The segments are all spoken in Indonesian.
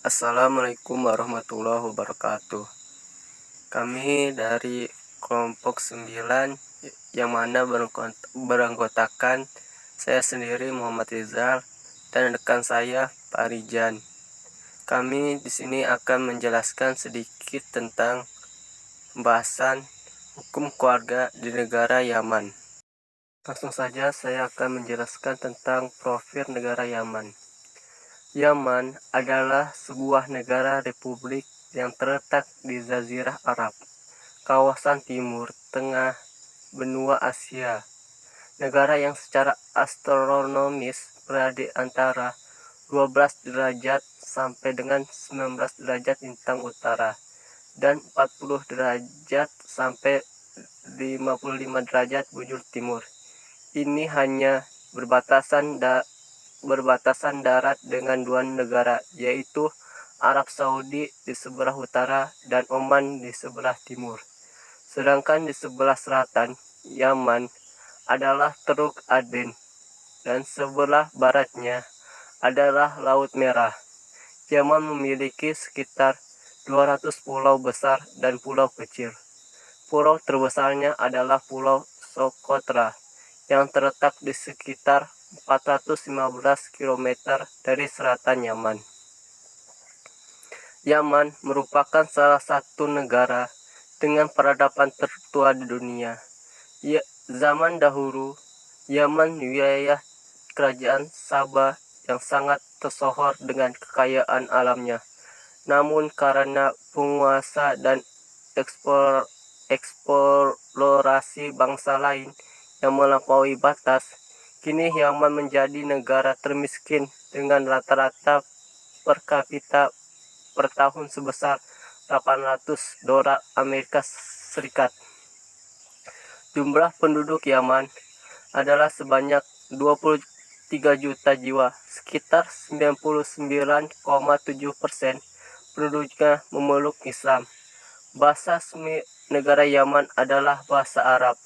Assalamualaikum warahmatullahi wabarakatuh. Kami dari kelompok 9 yang mana beranggotakan saya sendiri Muhammad Rizal dan rekan saya Pak Rijan. Kami di sini akan menjelaskan sedikit tentang pembahasan hukum keluarga di negara Yaman. Langsung saja saya akan menjelaskan tentang profil negara Yaman. Yaman adalah sebuah negara republik yang terletak di Jazirah Arab, kawasan timur tengah benua Asia. Negara yang secara astronomis berada antara 12 derajat sampai dengan 19 derajat lintang utara dan 40 derajat sampai 55 derajat bujur timur. Ini hanya berbatasan darat dengan dua negara, yaitu Arab Saudi di sebelah utara dan Oman di sebelah timur. Sedangkan di sebelah selatan Yaman adalah Teluk Aden dan sebelah baratnya adalah Laut Merah. Yaman memiliki sekitar 200 pulau besar dan pulau kecil. Pulau terbesarnya adalah Pulau Socotra yang terletak di sekitar 415 km dari selatan Yaman. Yaman merupakan salah satu negara dengan peradaban tertua di dunia. Zaman dahulu, Yaman wilayah kerajaan Sabah yang sangat tersohor dengan kekayaan alamnya. Namun karena penguasa dan eksplorasi bangsa lain yang melampaui batas, kini Yaman menjadi negara termiskin dengan rata-rata per kapita per tahun sebesar $800 Amerika Serikat. Jumlah penduduk Yaman adalah sebanyak 23 juta jiwa, sekitar 99,7% penduduknya memeluk Islam. Bahasa resmi negara Yaman adalah bahasa Arab.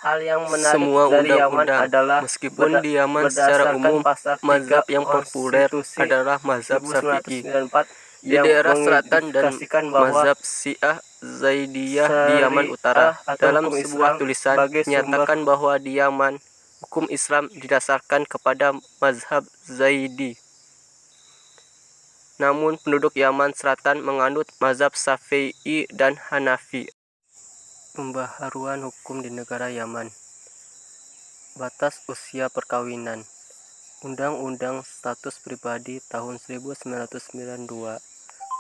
Hal yang menarik dari Yaman adalah meskipun di Yaman secara umum mazhab yang populer adalah mazhab Syafi'i. Di daerah selatan dan mazhab Syiah Zaidiyah di Yaman Utara. Dalam sebuah tulisan menyatakan bahwa di Yaman hukum Islam didasarkan kepada mazhab Zaidi. Namun penduduk Yaman Selatan menganut mazhab Syafi'i dan Hanafi. Pembaharuan hukum di negara Yaman. Batas usia perkawinan. Undang-Undang Status Pribadi tahun 1992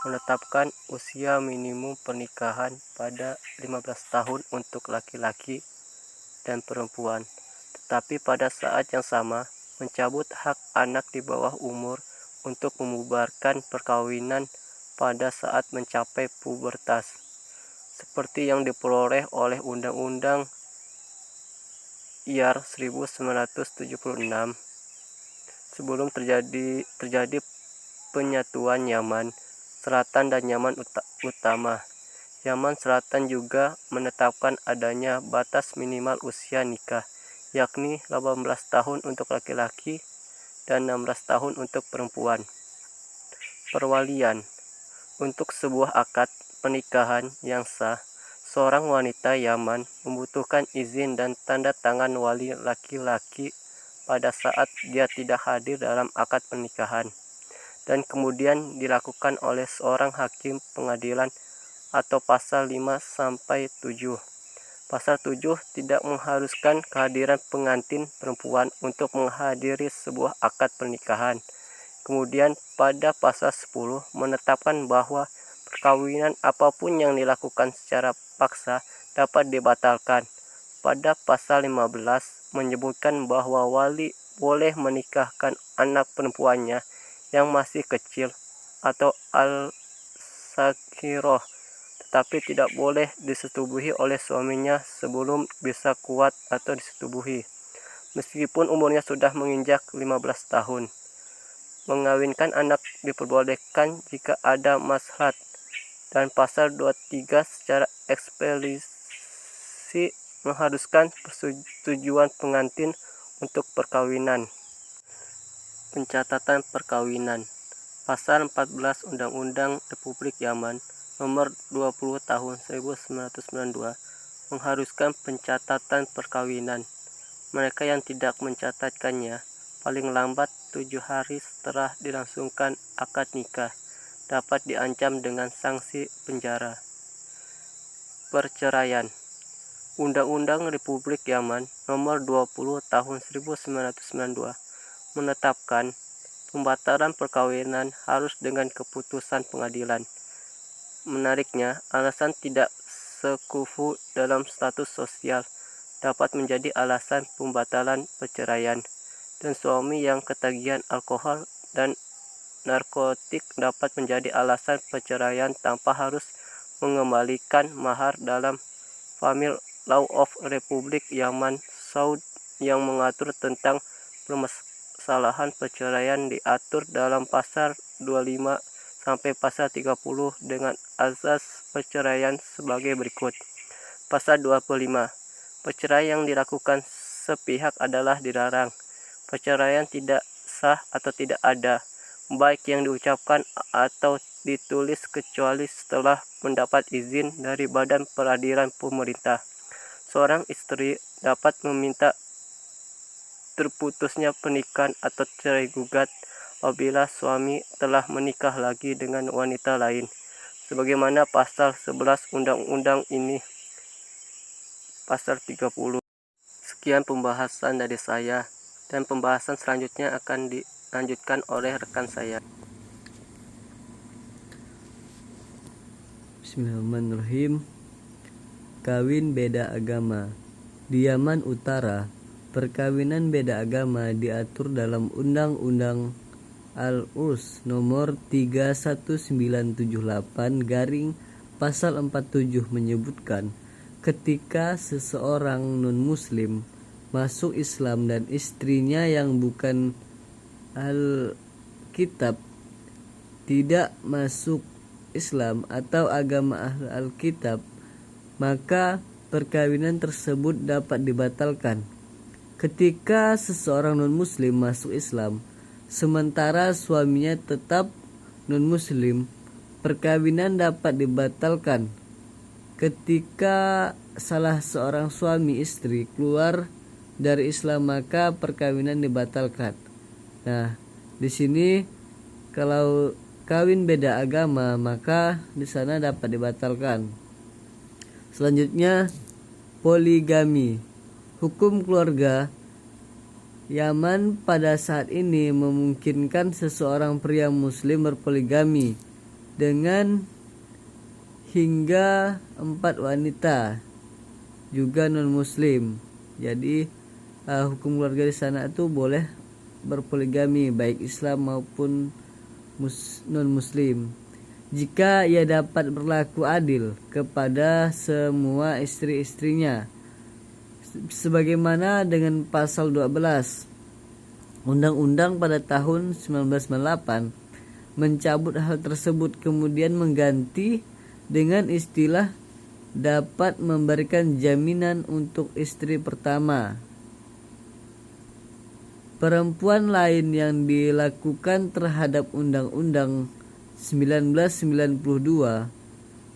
menetapkan usia minimum pernikahan pada 15 tahun untuk laki-laki dan perempuan, tetapi pada saat yang sama mencabut hak anak di bawah umur untuk membubarkan perkawinan pada saat mencapai pubertas, seperti yang diperoleh oleh Undang-Undang IAR 1976. Sebelum terjadi penyatuan Yaman Selatan dan Yaman Utama, Yaman Selatan juga menetapkan adanya batas minimal usia nikah, yakni 18 tahun untuk laki-laki dan 16 tahun untuk perempuan. Perwalian. Untuk sebuah akad pernikahan yang sah, seorang wanita Yaman membutuhkan izin dan tanda tangan wali laki-laki pada saat dia tidak hadir dalam akad pernikahan, dan kemudian dilakukan oleh seorang hakim pengadilan atau pasal 5-7. Pasal 7 tidak mengharuskan kehadiran pengantin perempuan untuk menghadiri sebuah akad pernikahan. Kemudian pada pasal 10 menetapkan bahwa perkawinan apapun yang dilakukan secara paksa dapat dibatalkan. Pada pasal 15 menyebutkan bahwa wali boleh menikahkan anak perempuannya yang masih kecil atau al-sakiroh, tetapi tidak boleh disetubuhi oleh suaminya sebelum bisa kuat atau disetubuhi, meskipun umurnya sudah menginjak 15 tahun. Mengawinkan anak diperbolehkan jika ada maslahat, dan pasal 23 secara eksplisit mengharuskan persetujuan pengantin untuk perkawinan. Pencatatan perkawinan. Pasal 14 Undang-Undang Republik Yaman Nomor 20 Tahun 1992 mengharuskan pencatatan perkawinan. Mereka yang tidak mencatatkannya paling lambat 7 hari setelah dilangsungkan akad nikah dapat diancam dengan sanksi penjara. Perceraian. Undang-Undang Republik Yaman Nomor 20 Tahun 1992 menetapkan pembatalan perkawinan harus dengan keputusan pengadilan. Menariknya, alasan tidak sekufu dalam status sosial dapat menjadi alasan pembatalan perceraian, dan suami yang ketagihan alkohol dan narkotik dapat menjadi alasan perceraian tanpa harus mengembalikan mahar dalam Family Law of Republik Yaman Saud yang mengatur tentang permasalahan perceraian diatur dalam pasal 25 sampai pasal 30 dengan azas perceraian sebagai berikut. Pasal 25. Perceraian yang dilakukan sepihak adalah dilarang. Perceraian tidak sah atau tidak ada, baik yang diucapkan atau ditulis kecuali setelah mendapat izin dari Badan Peradilan Pemerintah. Seorang istri dapat meminta terputusnya pernikahan atau cerai gugat apabila suami telah menikah lagi dengan wanita lain, sebagaimana pasal 11 undang-undang ini, pasal 30. Sekian pembahasan dari saya, dan pembahasan selanjutnya akan dilanjutkan oleh rekan saya. Bismillahirrahmanirrahim. Kawin beda agama. Di Yaman Utara, perkawinan beda agama diatur dalam Undang-Undang Al-Urs Nomor 31978 garing pasal 47 menyebutkan ketika seseorang non-muslim masuk Islam dan istrinya yang bukan Al-Kitab tidak masuk Islam atau agama Al-Kitab, maka perkawinan tersebut dapat dibatalkan. Ketika seseorang non-muslim masuk Islam sementara suaminya tetap non-muslim, perkawinan dapat dibatalkan. Ketika salah seorang suami istri keluar dari Islam, maka perkawinan dibatalkan. Nah, di sini kalau kawin beda agama, maka di sana dapat dibatalkan. Selanjutnya, poligami. Hukum keluarga Yaman pada saat ini memungkinkan seseorang pria muslim berpoligami dengan hingga 4 wanita juga non muslim. Jadi hukum keluarga di sana itu boleh berpoligami baik Islam maupun non muslim, jika ia dapat berlaku adil kepada semua istri-istrinya, sebagaimana dengan pasal 12 Undang-Undang pada tahun 1998 mencabut hal tersebut, kemudian mengganti dengan istilah dapat memberikan jaminan untuk istri pertama. Perempuan lain yang dilakukan terhadap Undang-Undang 1992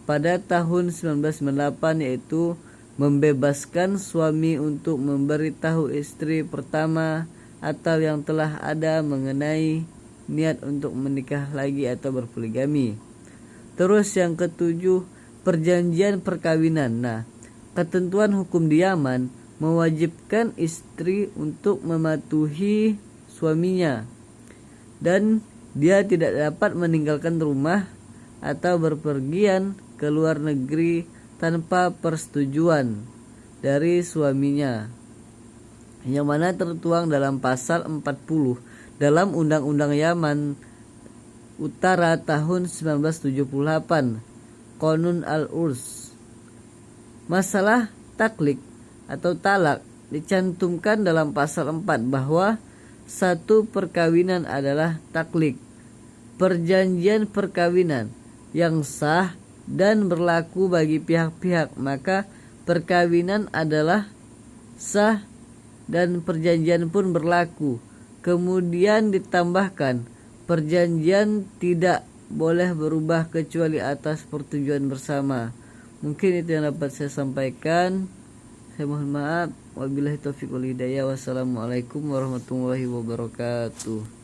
pada tahun 1998 yaitu membebaskan suami untuk memberitahu istri pertama atau yang telah ada mengenai niat untuk menikah lagi atau berpoligami. Terus yang ketujuh, perjanjian perkawinan. Nah, ketentuan hukum di Yaman mewajibkan istri untuk mematuhi suaminya dan dia tidak dapat meninggalkan rumah atau berpergian ke luar negeri tanpa persetujuan dari suaminya, yang mana tertuang dalam pasal 40 dalam Undang-Undang Yaman Utara tahun 1978, Qanun Al-Urs. Masalah taklik atau talak dicantumkan dalam pasal 4 bahwa satu perkawinan adalah taklik, perjanjian perkawinan yang sah dan berlaku bagi pihak-pihak, maka perkawinan adalah sah dan perjanjian pun berlaku. Kemudian ditambahkan perjanjian tidak boleh berubah kecuali atas persetujuan bersama. Mungkin itu yang dapat saya sampaikan. Saya mohon maaf. Wabillahi taufiq wal hidayah. Wassalamualaikum warahmatullahi wabarakatuh.